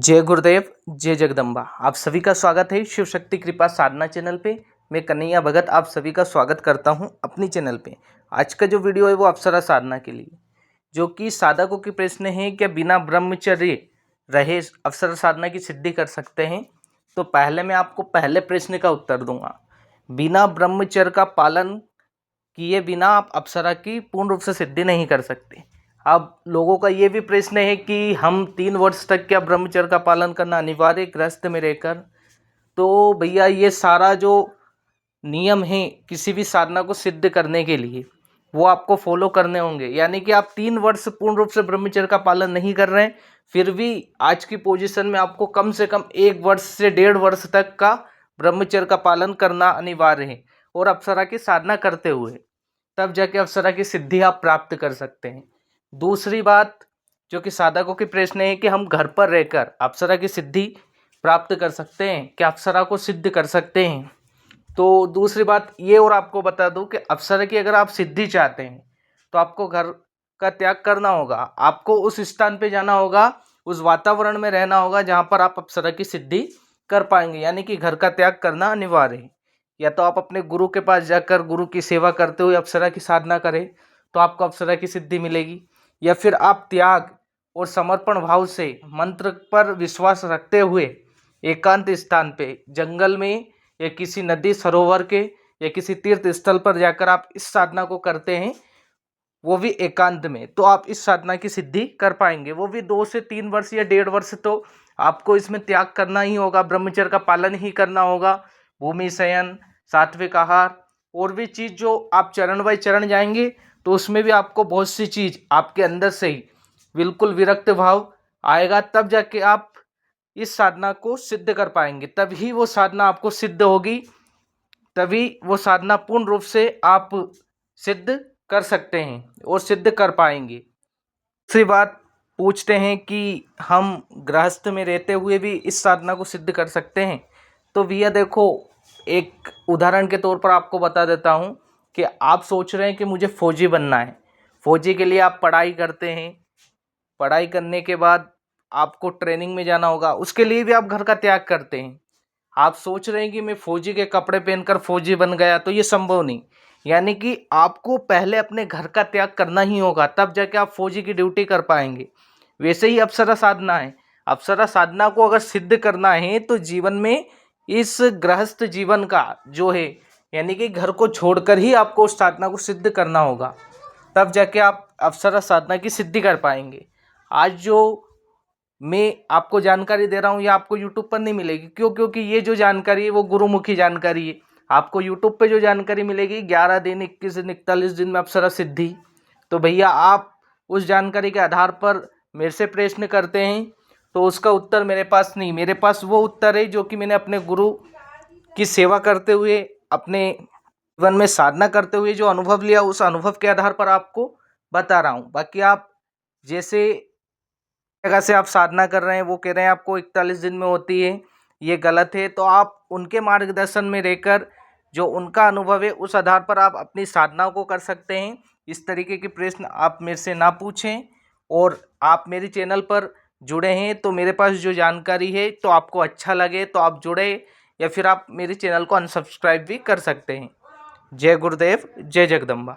जय गुरुदेव, जय जगदम्बा। आप सभी का स्वागत है शिव शक्ति कृपा साधना चैनल पे। मैं कन्हैया भगत आप सभी का स्वागत करता हूं अपनी चैनल पे। आज का जो वीडियो है वो अप्सरा साधना के लिए, जो कि साधकों के प्रश्न है, क्या बिना ब्रह्मचर्य रहे अप्सरा साधना की सिद्धि कर सकते हैं। तो पहले मैं आपको पहले प्रश्न का उत्तर दूंगा। बिना ब्रह्मचर्य का पालन किए बिना आप अप्सरा की पूर्ण रूप से सिद्धि नहीं कर सकते। अब लोगों का ये भी प्रश्न है कि हम 3 वर्ष तक क्या ब्रह्मचर्य का पालन करना अनिवार्य गृहस्थ में रहकर। तो भैया ये सारा जो नियम है किसी भी साधना को सिद्ध करने के लिए वो आपको फॉलो करने होंगे। यानी कि आप 3 वर्ष पूर्ण रूप से ब्रह्मचर्य का पालन नहीं कर रहे हैं, फिर भी आज की पोजीशन में आपको कम से कम 1 वर्ष से 1.5 वर्ष तक का ब्रह्मचर्य का पालन करना अनिवार्य है। और अप्सरा की साधना करते हुए तब जाके अप्सरा की सिद्धि आप प्राप्त कर सकते हैं। दूसरी बात जो कि साधकों के प्रश्न है कि हम घर पर रहकर अप्सरा की सिद्धि प्राप्त कर सकते हैं, क्या अप्सरा को सिद्ध कर सकते हैं। तो दूसरी बात ये और आपको बता दूं कि अप्सरा की अगर आप सिद्धि चाहते हैं तो आपको घर का त्याग करना होगा। आपको उस स्थान पे जाना होगा, उस वातावरण में रहना होगा जहाँ पर आप अप्सरा की सिद्धि कर पाएंगे। यानी कि घर का त्याग करना अनिवार्य है। या तो आप अपने गुरु के पास जाकर गुरु की सेवा करते हुए अप्सरा की साधना करें तो आपको अप्सरा की सिद्धि मिलेगी, या फिर आप त्याग और समर्पण भाव से मंत्र पर विश्वास रखते हुए एकांत स्थान पे जंगल में या किसी नदी सरोवर के या किसी तीर्थ स्थल पर जाकर आप इस साधना को करते हैं, वो भी एकांत में, तो आप इस साधना की सिद्धि कर पाएंगे। वो भी 2 से 3 वर्ष या 1.5 वर्ष तो आपको इसमें त्याग करना ही होगा, ब्रह्मचर्य का पालन ही करना होगा। भूमि शयन, सात्विक आहार और भी चीज़ जो आप चरण बाय चरण जाएंगे तो उसमें भी आपको बहुत सी चीज़ आपके अंदर से ही बिल्कुल विरक्त भाव आएगा। तब जाके आप इस साधना को सिद्ध कर पाएंगे, तभी वो साधना आपको सिद्ध होगी, तभी वो साधना पूर्ण रूप से आप सिद्ध कर सकते हैं और सिद्ध कर पाएंगे। दूसरी बात पूछते हैं कि हम गृहस्थ में रहते हुए भी इस साधना को सिद्ध कर सकते हैं। तो भैया देखो, एक उदाहरण के तौर पर आपको बता देता हूँ कि आप सोच रहे हैं कि मुझे फौजी बनना है। फौजी के लिए आप पढ़ाई करते हैं, पढ़ाई करने के बाद आपको ट्रेनिंग में जाना होगा, उसके लिए भी आप घर का त्याग करते हैं। आप सोच रहे हैं कि मैं फौजी के कपड़े पहनकर फौजी बन गया, तो ये संभव नहीं। यानी कि आपको पहले अपने घर का त्याग करना ही होगा, तब जाके आप फौजी की ड्यूटी कर पाएंगे। वैसे ही अप्सरा साधना है। अप्सरा साधना को अगर सिद्ध करना है तो जीवन में इस गृहस्थ जीवन का जो है, यानी कि घर को छोड़कर ही आपको उस साधना को सिद्ध करना होगा, तब जाके आप अप्सरा साधना की सिद्धि कर पाएंगे। आज जो मैं आपको जानकारी दे रहा हूँ ये आपको यूट्यूब पर नहीं मिलेगी। क्यों? क्योंकि ये जो जानकारी है वो गुरुमुखी जानकारी है। आपको यूट्यूब पे जो जानकारी मिलेगी 11 दिन, 21 दिन, 41 दिन में अप्सरा सिद्धि। तो भैया आप उस जानकारी के आधार पर मेरे से प्रश्न करते हैं तो उसका उत्तर मेरे पास नहीं। मेरे पास वो उत्तर है जो कि मैंने अपने गुरु की सेवा करते हुए, अपने जीवन में साधना करते हुए जो अनुभव लिया, उस अनुभव के आधार पर आपको बता रहा हूँ। बाकी आप जैसे जगह से आप साधना कर रहे हैं वो कह रहे हैं आपको 41 दिन में होती है, ये गलत है। तो आप उनके मार्गदर्शन में रहकर जो उनका अनुभव है उस आधार पर आप अपनी साधनाओं को कर सकते हैं। इस तरीके के प्रश्न आप मेरे से ना पूछें। और आप मेरे चैनल पर जुड़े हैं तो मेरे पास जो जानकारी है तो आपको अच्छा लगे तो आप जुड़े, या फिर आप मेरे चैनल को अनसब्सक्राइब भी कर सकते हैं। जय गुरुदेव, जय जगदम्बा।